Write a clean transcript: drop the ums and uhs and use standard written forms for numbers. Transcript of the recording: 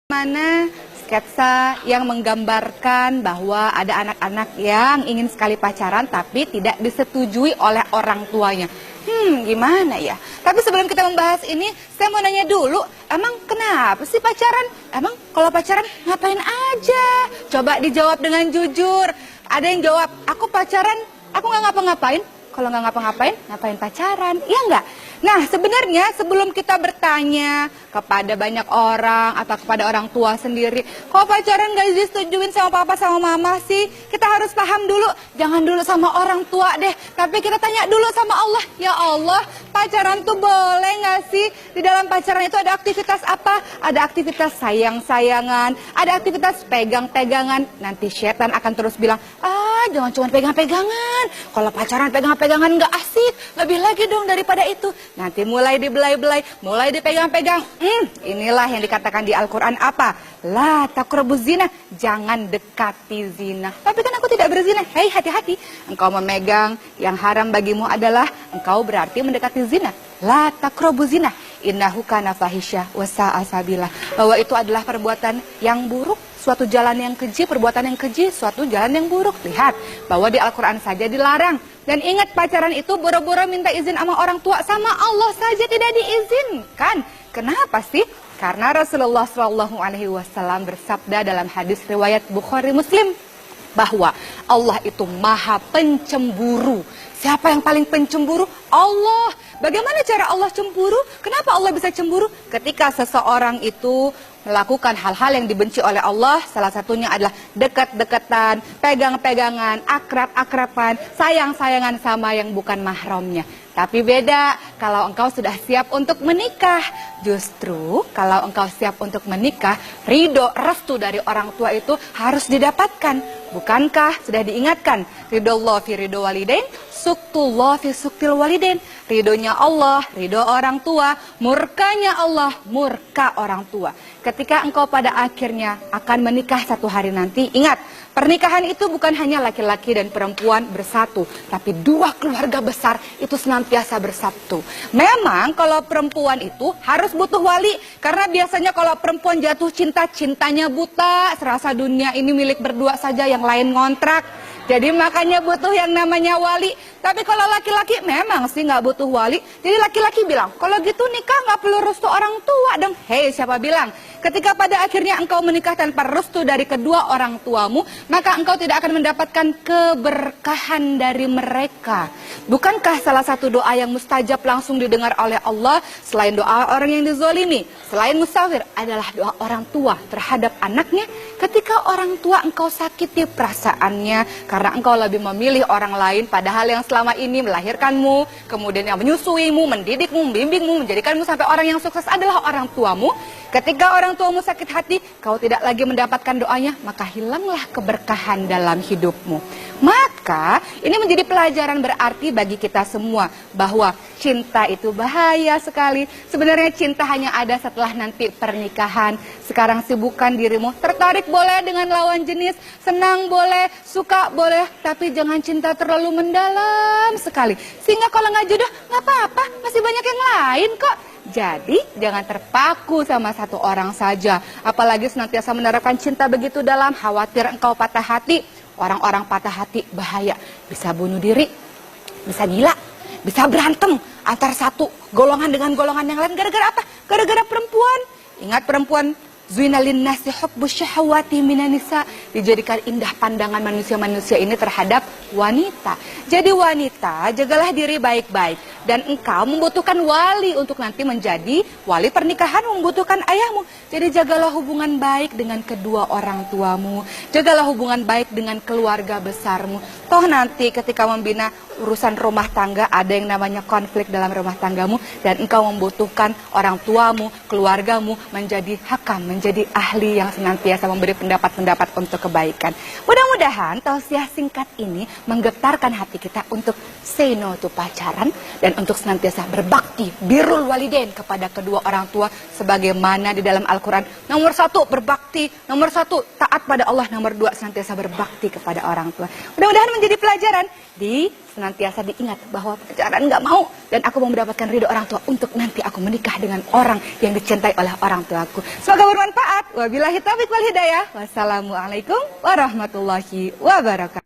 Mana sketsa yang menggambarkan bahwa ada anak-anak yang ingin sekali pacaran tapi tidak disetujui oleh orang tuanya. Gimana ya? Tapi sebelum kita membahas ini, saya mau nanya dulu, emang kenapa sih pacaran? Emang kalau pacaran ngapain aja? Coba dijawab dengan jujur. Ada yang jawab, aku pacaran, aku nggak ngapa-ngapain. Kalau nggak ngapa-ngapain, ngapain pacaran? Iya nggak? Nah, sebenarnya sebelum kita bertanya kepada banyak orang atau kepada orang tua sendiri, kok pacaran nggak disetujuin sama papa sama mama sih? Kita harus paham dulu, jangan dulu sama orang tua deh, tapi kita tanya dulu sama Allah. Ya Allah, pacaran tuh boleh nggak sih? Di dalam pacaran itu ada aktivitas apa? Ada aktivitas sayang-sayangan, ada aktivitas pegang-pegangan. Nanti setan akan terus bilang, jangan cuma pegang-pegangan. Kalau pacaran pegang-pegangan nggak asik, lebih lagi dong daripada itu. Nanti mulai dibelai-belai, mulai dipegang-pegang. Inilah yang dikatakan di Al-Quran apa? La taqrabuz zina, jangan dekati zina. Tapi kan aku tidak berzina. Hei, hati-hati. Engkau memegang yang haram bagimu adalah engkau berarti mendekati zina. La taqrabuz zina, innahu kana fahisya wa sa'a sabila. Bahwa itu adalah perbuatan yang buruk, suatu jalan yang keji, perbuatan yang keji, suatu jalan yang buruk. Lihat bahwa di Al-Quran saja dilarang. Dan ingat, pacaran itu boro-boro minta izin sama orang tua, sama Allah saja tidak diizinkan. Kenapa sih? Karena Rasulullah SAW bersabda dalam hadis riwayat Bukhari Muslim bahwa Allah itu maha pencemburu. Siapa yang paling pencemburu? Allah. Bagaimana cara Allah cemburu? Kenapa Allah bisa cemburu? Ketika seseorang itu melakukan hal-hal yang dibenci oleh Allah, salah satunya adalah dekat-dekatan, pegang-pegangan, akrab-akraban, sayang-sayangan sama yang bukan mahramnya. Tapi beda kalau engkau sudah siap untuk menikah. Justru kalau engkau siap untuk menikah, ridho, restu dari orang tua itu harus didapatkan. Bukankah sudah diingatkan? Ridho Allah fi ridho walidain, suktullah fi suktil walidain. Ridhonya Allah, ridho orang tua, murkanya Allah, murka orang tua. Ketika engkau pada akhirnya akan menikah satu hari nanti, ingat, pernikahan itu bukan hanya laki-laki dan perempuan bersatu, tapi dua keluarga besar itu senantiasa bersatu. Memang kalau perempuan itu harus butuh wali, karena biasanya kalau perempuan jatuh cinta, cintanya buta, serasa dunia ini milik berdua saja, yang lain ngontrak. Jadi makanya butuh yang namanya wali. Tapi kalau laki-laki memang sih nggak butuh wali. Jadi laki-laki bilang, kalau gitu nikah nggak perlu restu orang tua dong. Hei, siapa bilang? Ketika pada akhirnya engkau menikah tanpa restu dari kedua orang tuamu, maka engkau tidak akan mendapatkan keberkahan dari mereka. Bukankah salah satu doa yang mustajab langsung didengar oleh Allah, selain doa orang yang dizolimi, selain musafir, adalah doa orang tua terhadap anaknya? Ketika orang tua engkau sakiti perasaannya, karena engkau lebih memilih orang lain, padahal yang selama ini melahirkanmu, kemudian yang menyusuimu, mendidikmu, membimbingmu, menjadikanmu sampai orang yang sukses adalah orang tuamu. Ketika orang tuamu sakit hati, kau tidak lagi mendapatkan doanya, maka hilanglah keberkahan dalam hidupmu. Maka ini menjadi pelajaran berarti bagi kita semua bahwa cinta itu bahaya sekali. Sebenarnya cinta hanya ada setelah nanti pernikahan. Sekarang sibukkan dirimu, tertarik boleh dengan lawan jenis, senang boleh, suka boleh, tapi jangan cinta terlalu mendalam sekali. Sehingga kalau nggak jodoh, nggak apa-apa, masih banyak yang lain kok. Jadi jangan terpaku sama satu orang saja. Apalagi senantiasa menerapkan cinta begitu dalam, khawatir engkau patah hati. Orang-orang patah hati bahaya, bisa bunuh diri, bisa gila, bisa berantem antar satu golongan dengan golongan yang lain. Gara-gara apa? Gara-gara perempuan. Ingat, perempuan zuinalin nasi hubbus syahawati minan nisa, dijadikan indah pandangan manusia-manusia ini terhadap wanita. Jadi wanita, jagalah diri baik-baik. Dan engkau membutuhkan wali untuk nanti menjadi wali pernikahan, membutuhkan ayahmu. Jadi jagalah hubungan baik dengan kedua orang tuamu, jagalah hubungan baik dengan keluarga besarmu. Toh nanti ketika membina urusan rumah tangga, ada yang namanya konflik dalam rumah tanggamu, dan engkau membutuhkan orang tuamu, keluargamu menjadi hakam, menjadi ahli yang senantiasa memberi pendapat-pendapat untuk kebaikan. Mudah-mudahan tausiah singkat ini menggetarkan hati kita untuk say no to pacaran, dan untuk senantiasa berbakti, birrul walidain, kepada kedua orang tua, sebagaimana di dalam Al-Quran. Nomor 1 berbakti, nomor 1 taat pada Allah, nomor 2 senantiasa berbakti kepada orang tua. Mudah-mudahan menjadi pelajaran di senantiasa diingat bahwa pacaran nggak mau, dan aku mau mendapatkan ridho orang tua untuk nanti aku menikah dengan orang yang dicintai oleh orang tuaku. Semoga bermanfaat. bermanfaat. Wabillahi taufiq wal hidayah. Wassalamualaikum warahmatullahi wabarakatuh.